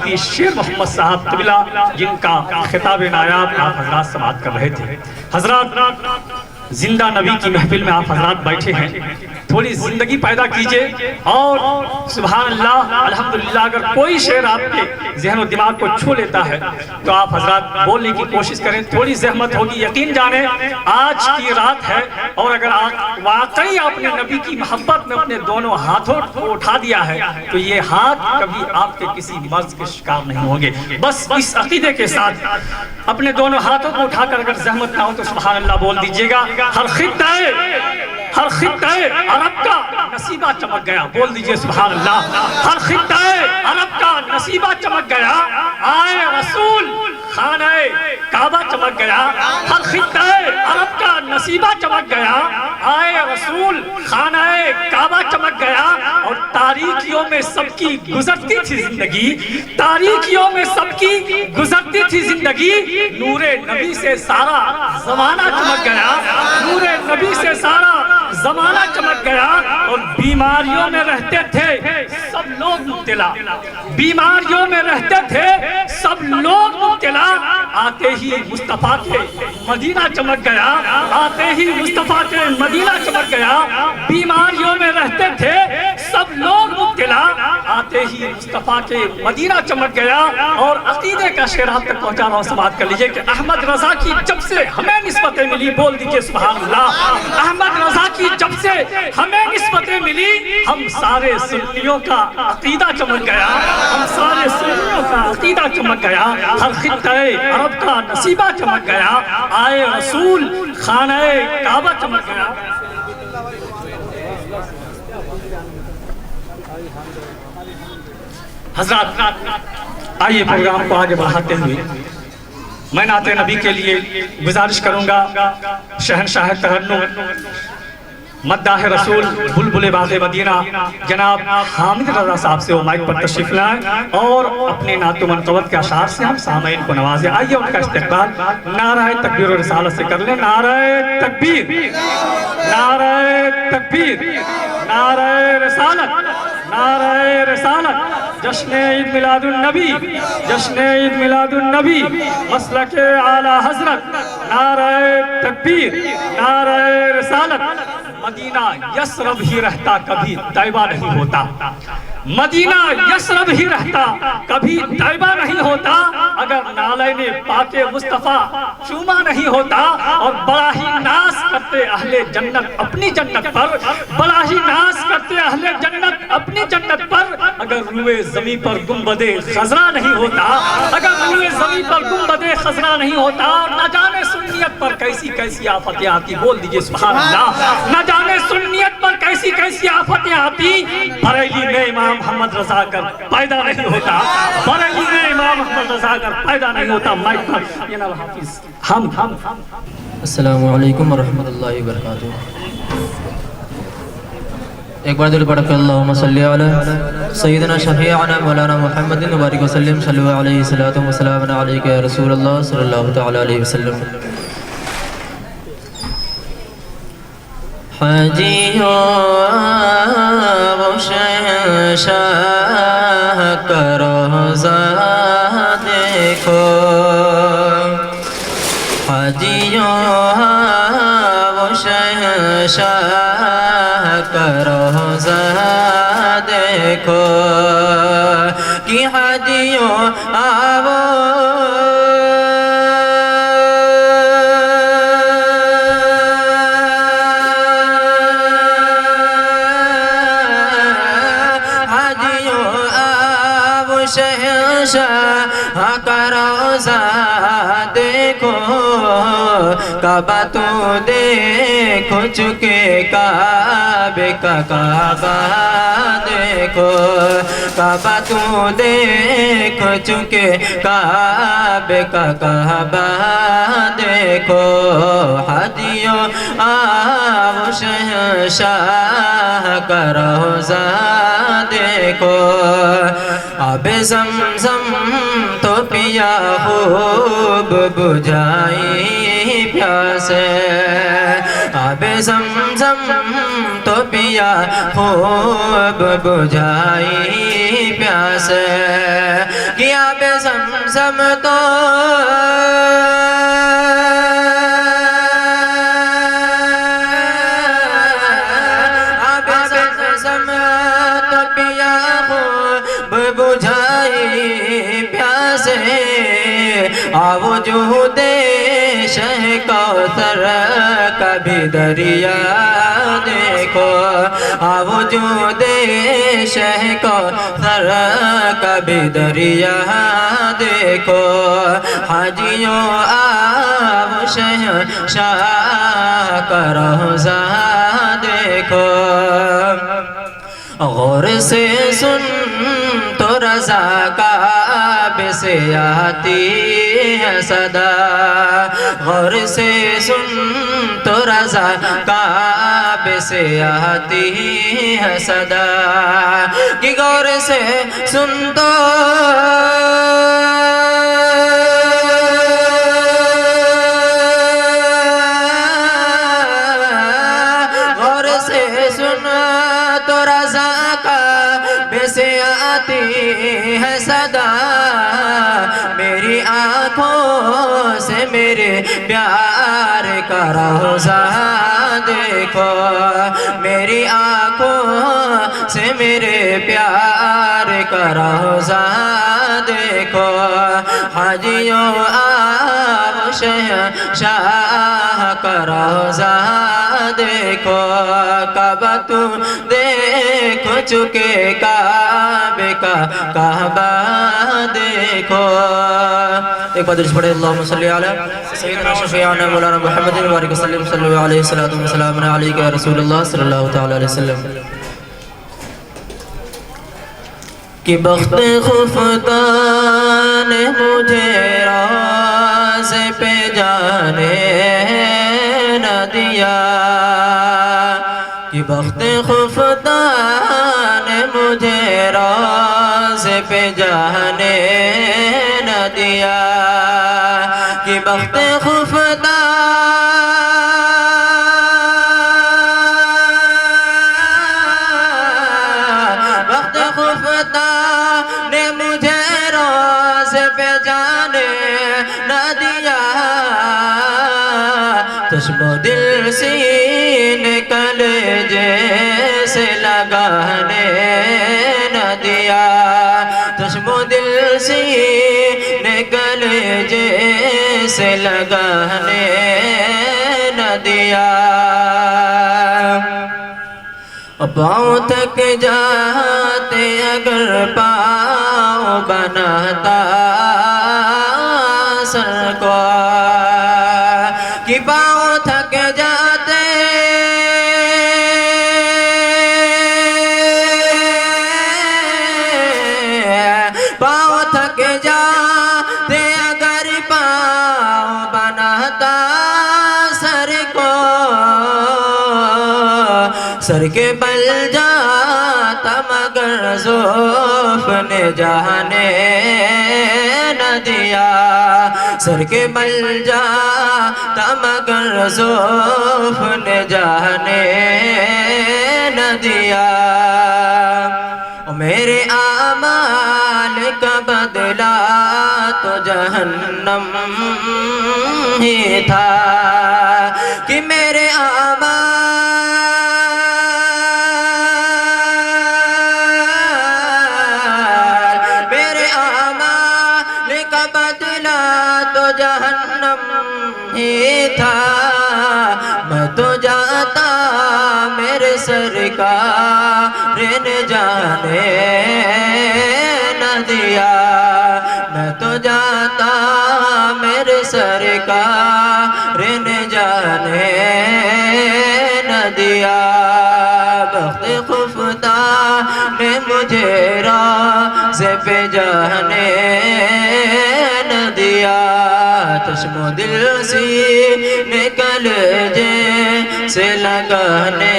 مفتی شیر محمد صاحب قبلہ جن کا خطاب نایاب آپ حضرات سماعت کر رہے تھے۔ حضرات زندہ نبی کی محفل میں آپ حضرات بیٹھے ہیں، تھوڑی زندگی پیدا کیجئے اور سبحان اللہ الحمدللہ اگر کوئی شعر آپ کے ذہن و دماغ کو چھو لیتا ہے تو آپ حضرات بولنے کی کوشش کریں، تھوڑی زحمت ہوگی، یقین جانیں آج کی رات ہے اور اگر واقعی آپ نے نبی کی محبت میں اپنے دونوں ہاتھوں کو اٹھا دیا ہے تو یہ ہاتھ کبھی آپ کے کسی مرض کے شکار نہیں ہوں گے۔ بس اس عقیدے کے ساتھ اپنے دونوں ہاتھوں کو اٹھا کر اگر زحمت نہ ہو تو سبحان اللہ بول دیجئے گا۔ ہر خطہ عرب کا نصیبہ چمک گیا، بول دیجئے سبحان اللہ۔ ہر خطہ عرب کا نصیبہ چمک گیا، آئے رسول خانہ کعبہ چمک گیا۔ ہر خطہ عرب کا نصیبہ چمک گیا، آئے رسول خانہ کعبہ چمک گیا۔ اور تاریکیوں میں سب کی گزرتی تھی زندگی، تاریکیوں میں سب کی گزرتی تھی زندگی، نور نبی سے سارا زمانہ چمک گیا، نور نبی سے سارا زمانہ چمک گیا۔ اور بیماریوں میں رہتے تھے سب لوگ مبتلا، بیماریوں میں رہتے تھے سب لوگ مبتلا، آتے ہی مصطفیٰ کے مدینہ چمک گیا، آتے ہی مصطفیٰ کے مدینہ چمک گیا۔ بیماریوں میں رہتے تھے سب لوگ مبتلا، آتے ہی مصطفیٰ کے مدینہ چمک گیا۔ اور عقیدے کا شعر آپ تک پہنچا رہا ہوں، سماعت کر لیجئے کہ احمد رضا کی جب سے ہمیں نسبتیں ملی، بول دیجئے سبحان اللہ۔ احمد رضا کی جب سے ہمیں نسبتیں ملی، ہم سارے سنیوں کا عقیدہ چمک گیا، ہم سارے سنیوں کا عقیدہ چمک گیا۔ ہر خطہ عرب کا نصیبہ چمک گیا، آئے رسول خانہ کعبہ چمک گیا۔ حضرات آئیے پروگرام کو آگے بڑھاتے ہوئے میں نعت نبی کے لیے گزارش کروں گا شہنشاہ ترنم مداح رسول بلبل باغ مدینہ جناب حامد رضا صاحب سے وہ مائک پر تشریف لائیں اور اپنے نعت و منقبت کے اشعار سے ہم سامعین کو نوازیں۔ آئیے ان کا استقبال نعرہ تکبیر و رسالت سے کر لیں۔ نعرہ تکبیر، نعرہ تکبیر، نعرہ رسالت، نعرہ رسالت، جشن عید میلاد النبی، جشن عید میلاد النبی، مسلک اعلیٰ حضرت، نعرہ تکبیر، نعرہ رسالت۔ مدینہ یثرب ہی رہتا کبھی طیبہ نہیں ہوتا، مدینہ یثرب ہی رہتا کبھی طیبہ نہیں ہوتا اگر نالین پاک مصطفیٰ چوما نہیں ہوتا۔ اور بڑا ہی ناز کرتے اہل جنت اپنی جنت پر، بڑا ہی ناز کرتے اہل جنت اپنی جنت پر اگر روئے زمین پر گنبد خضرا نہیں ہوتا، اگر روئے زمین پر گنبد خضرا نہیں ہوتا۔ اور نہ جانے سنیت پر کیسی کیسی آفتیں آتی، بول دیجئے سبحان اللہ۔ نہ جانے سنیت پر کیسی کیسی آفتیں آتی، بریلی میں امام محمد رضا کر پیدا نہیں ہوتا، بریلی میں امام محمد رضا کر پیدا نہیں ہوتا۔ مائک پر جناب حافظ ہم السلام علیکم ورحمۃ اللہ وبرکاتہ۔ ایک بار دل پڑھ کے اللہم صلی علی سیدنا شفیعنا مولانا محمد مبارک وسلم صلی اللہ علیہ وسلم وسلام علیکہ یا رسول اللہ صلی اللہ تعالی علیہ وسلم۔ حاجیوں وہ شہنشاہ کا روضہ دیکھو، حاجیوں وہ شہنشاہ کا روضہ دیکھو کہ حاجیوں آو شہنشاہ کا روضہ دیکھو، کعبہ تو دیکھو چکے کعبے کا کعبہ دیکھو، کعبہ تو دیکھو چکے کعبے کا کعبہ دیکھو۔ حاجیوں آؤ شہنشاہ کا روضہ دیکھو، آب زمزم تو پیا خوب بجھائی پیاسے، آب زمزم تو پیا خوب بجھائی پیاس کہ آب زمزم تو آب زمزم تو پیا خوب بجھائی پیاس وجود شہ کوثر کا بھی دریا دیکھو وجود شہ کوثر کا بھی دریا دیکھو حاجیوں آب شہنشاہ کا روضہ دیکھو غور سے سن تو رضا کعبے سے آتی ہے صدا غور سے سن تو رضا کعبے سے آتی ہے صدا کہ غور سے سن تو غور سے سن تو رضا کعبے سے آتی ہے صدا میری آنکھوں سے میرے پیار کا روضہ دیکھو میری آنکھوں سے میرے پیار کا روضہ دیکھو حاجیوں آب شہنشاہ کا روضہ دیکھو کعبہ تم دیکھ چکے کعبے کا کعبہ دیکھو ایک بار درود پڑھیں اللہم صلی علی سیدنا شفیعنا مولانا محمد وبارک وسلم صلی اللہ علیہ وسلم علیکہ یا رسول اللہ صلی اللہ علیہ وسلم کہ بخت خفتہ نے مجھے راز پہ جانے نہ دیا کہ بخت خفتہ نے مجھے راز پہ جانے نہ دیا کہ بخت خفتہ نے مجھے راز پہ جانے نہ دیا چشم و دل سینے کلیجے سے لگانے نہ دیا چشم و دل سینے کلیجے سے لگانے نہ دیا پاؤں تک جاتے اگر پاؤں بناتا سر کو کہ پاؤں تھک جاتے پاؤں تھک جاتے اگر پاؤں بناتا سر کو سر کے بل جاتا مگر زلف نے جانے نہ دیا سر کے بل جاتا مگر زلف نے جانے نہ دیا میرے اعمال کا بدلہ تو جہنم ہی تھا کہ میرے جہنم ہی تھا میں تو جاتا میرے سرکار نے جانے نہ دیا میں تو جاتا میرے سرکار نے جانے نہ دیا بخت خفتہ نے مجھے راز پہ جانے نہ دیا چشم و دل سی نکل جے سے لگانے